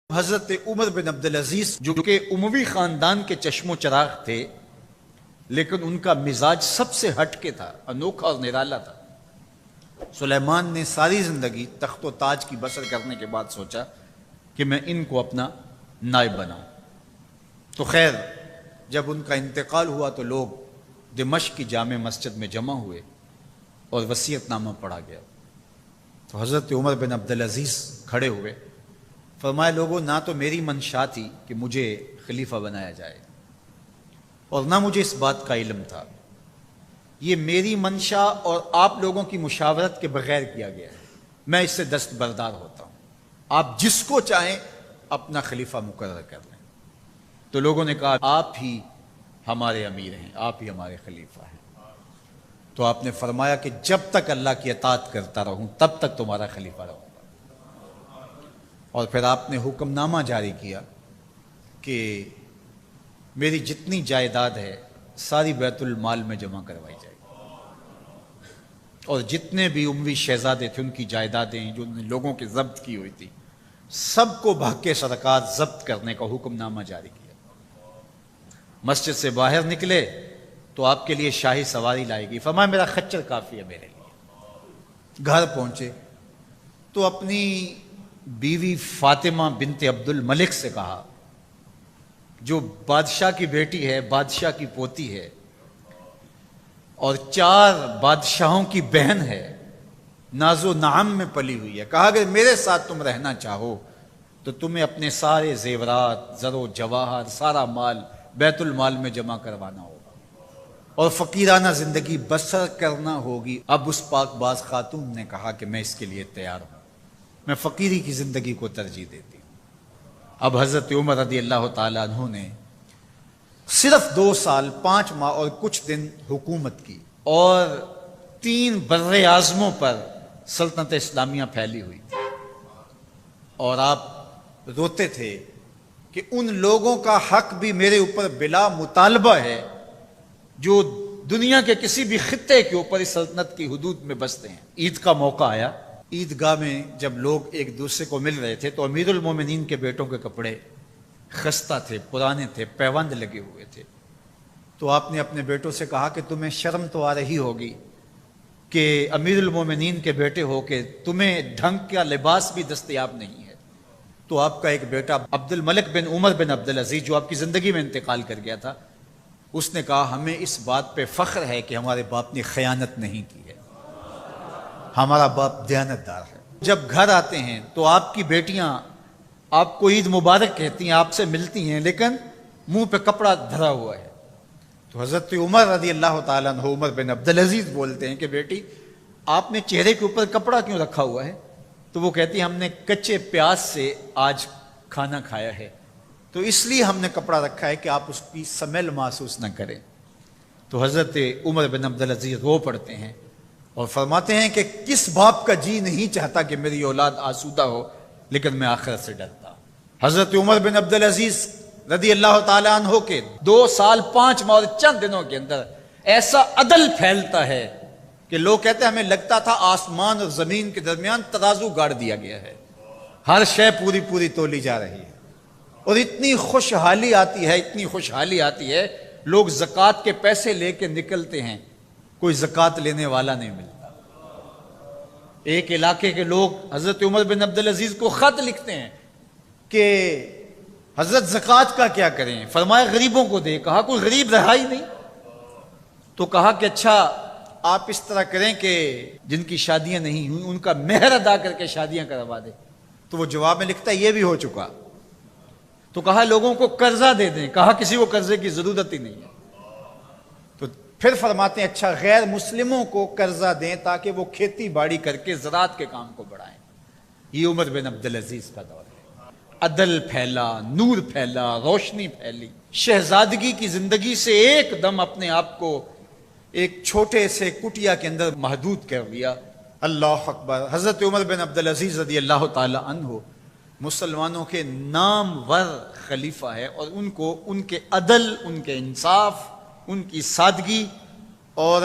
حضرت عمر بن عبدالعزیز جو کہ اموی خاندان کے چشم و چراغ تھے، لیکن ان کا مزاج سب سے ہٹ کے تھا، انوکھا اور نرالا تھا۔ سلیمان نے ساری زندگی تخت و تاج کی بسر کرنے کے بعد سوچا کہ میں ان کو اپنا نائب بناؤں۔ تو خیر، جب ان کا انتقال ہوا تو لوگ دمشق کی جامع مسجد میں جمع ہوئے اور وصیت نامہ پڑھا گیا۔ تو حضرت عمر بن عبدالعزیز کھڑے ہوئے، فرمایا لوگوں، نہ تو میری منشا تھی کہ مجھے خلیفہ بنایا جائے اور نہ مجھے اس بات کا علم تھا، یہ میری منشا اور آپ لوگوں کی مشاورت کے بغیر کیا گیا ہے، میں اس سے دستبردار ہوتا ہوں، آپ جس کو چاہیں اپنا خلیفہ مقرر کر لیں۔ تو لوگوں نے کہا آپ ہی ہمارے امیر ہیں، آپ ہی ہمارے خلیفہ ہیں۔ تو آپ نے فرمایا کہ جب تک اللہ کی اطاعت کرتا رہوں تب تک تمہارا خلیفہ رہوں گا۔ اور پھر آپ نے حکم نامہ جاری کیا کہ میری جتنی جائیداد ہے ساری بیت المال میں جمع کروائی جائے گی، اور جتنے بھی اموی شہزادے تھے ان کی جائیدادیں جو انہوں نے لوگوں کے ضبط کی ہوئی تھی سب کو بھگ کے سرکار ضبط کرنے کا حکم نامہ جاری کیا۔ مسجد سے باہر نکلے تو آپ کے لیے شاہی سواری لائے گی، فرمایا میرا خچر کافی ہے میرے لیے۔ گھر پہنچے تو اپنی بیوی فاطمہ بنت عبد الملک سے کہا، جو بادشاہ کی بیٹی ہے، بادشاہ کی پوتی ہے اور 4 بادشاہوں کی بہن ہے، ناز و نعم میں پلی ہوئی ہے، کہا اگر میرے ساتھ تم رہنا چاہو تو تمہیں اپنے سارے زیورات، زر و جواہر، سارا مال بیت المال میں جمع کروانا ہوگا اور فقیرانہ زندگی بسر کرنا ہوگی۔ اب اس پاک باز خاتون نے کہا کہ میں اس کے لیے تیار ہوں، میں فقیری کی زندگی کو ترجیح دیتی ہوں۔ اب حضرت عمر رضی اللہ تعالیٰ عنہ نے صرف 2 سال 5 ماہ اور کچھ دن حکومت کی اور 3 بر اعظموں پر سلطنت اسلامیہ پھیلی ہوئی تھی، اور آپ روتے تھے کہ ان لوگوں کا حق بھی میرے اوپر بلا مطالبہ ہے جو دنیا کے کسی بھی خطے کے اوپر اس سلطنت کی حدود میں بستے ہیں۔ عید کا موقع آیا، عیدگاہ میں جب لوگ ایک دوسرے کو مل رہے تھے تو امیر المومنین کے بیٹوں کے کپڑے خستہ تھے، پرانے تھے، پیوند لگے ہوئے تھے۔ تو آپ نے اپنے بیٹوں سے کہا کہ تمہیں شرم تو آ رہی ہوگی کہ امیر المومنین کے بیٹے ہو کے تمہیں ڈھنگ کا لباس بھی دستیاب نہیں ہے۔ تو آپ کا ایک بیٹا عبد الملک بن عمر بن عبدالعزیز جو آپ کی زندگی میں انتقال کر گیا تھا، اس نے کہا ہمیں اس بات پہ فخر ہے کہ ہمارے باپ نے خیانت نہیں کی ہے، ہمارا باپ دیانتدار ہے۔ جب گھر آتے ہیں تو آپ کی بیٹیاں آپ کو عید مبارک کہتی ہیں، آپ سے ملتی ہیں، لیکن منہ پہ کپڑا دھرا ہوا ہے۔ تو حضرت عمر رضی اللہ تعالیٰ عنہ عمر بن عبدالعزیز بولتے ہیں کہ بیٹی آپ نے چہرے کے اوپر کپڑا کیوں رکھا ہوا ہے؟ تو وہ کہتی ہیں ہم نے کچے پیاز سے آج کھانا کھایا ہے، تو اس لیے ہم نے کپڑا رکھا ہے کہ آپ اس کی سمیل محسوس نہ کریں۔ تو حضرت عمر بن عبدالعزیز رو پڑتے ہیں اور فرماتے ہیں کہ کس باپ کا جی نہیں چاہتا کہ میری اولاد آسودہ ہو، لیکن میں آخرت سے ڈرتا ہوں۔ حضرت عمر بن عبدالعزیز رضی اللہ تعالیٰ عنہ کے 2 سال 5 ماہ اور چند دنوں کے اندر ایسا عدل پھیلتا ہے کہ لوگ کہتے ہیں ہمیں لگتا تھا آسمان اور زمین کے درمیان ترازو گاڑ دیا گیا ہے، ہر شے پوری پوری تولی جا رہی ہے، اور اتنی خوشحالی آتی ہے، اتنی خوشحالی آتی ہے، لوگ زکوٰۃ کے پیسے لے کے نکلتے ہیں، کوئی زکوٰۃ لینے والا نہیں ملتا۔ ایک علاقے کے لوگ حضرت عمر بن عبدالعزیز کو خط لکھتے ہیں کہ حضرت زکوٰۃ کا کیا کریں؟ فرمایا غریبوں کو دے۔ کہا کوئی غریب رہا ہی نہیں، تو کہا کہ اچھا آپ اس طرح کریں کہ جن کی شادیاں نہیں ہوئی ان کا مہر ادا کر کے شادیاں کروا دیں۔ تو وہ جواب میں لکھتا ہے یہ بھی ہو چکا۔ تو کہا لوگوں کو قرضہ دے دیں۔ کہا کسی کو قرضے کی ضرورت ہی نہیں ہے۔ تو پھر فرماتے ہیں اچھا غیر مسلموں کو قرضہ دیں تاکہ وہ کھیتی باڑی کر کے زراعت کے کام کو بڑھائیں۔ یہ عمر بن عبدالعزیز کا دور ہے۔ عدل پھیلا، نور پھیلا، روشنی پھیلی، شہزادگی کی زندگی سے ایک دم اپنے آپ کو ایک چھوٹے سے کٹیا کے اندر محدود کر دیا۔ اللہ اکبر۔ حضرت عمر بن عبدالعزیز رضی اللہ تعالی عنہ مسلمانوں کے نامور خلیفہ ہے، اور ان کو ان کے عدل، ان کے انصاف، ان کی سادگی اور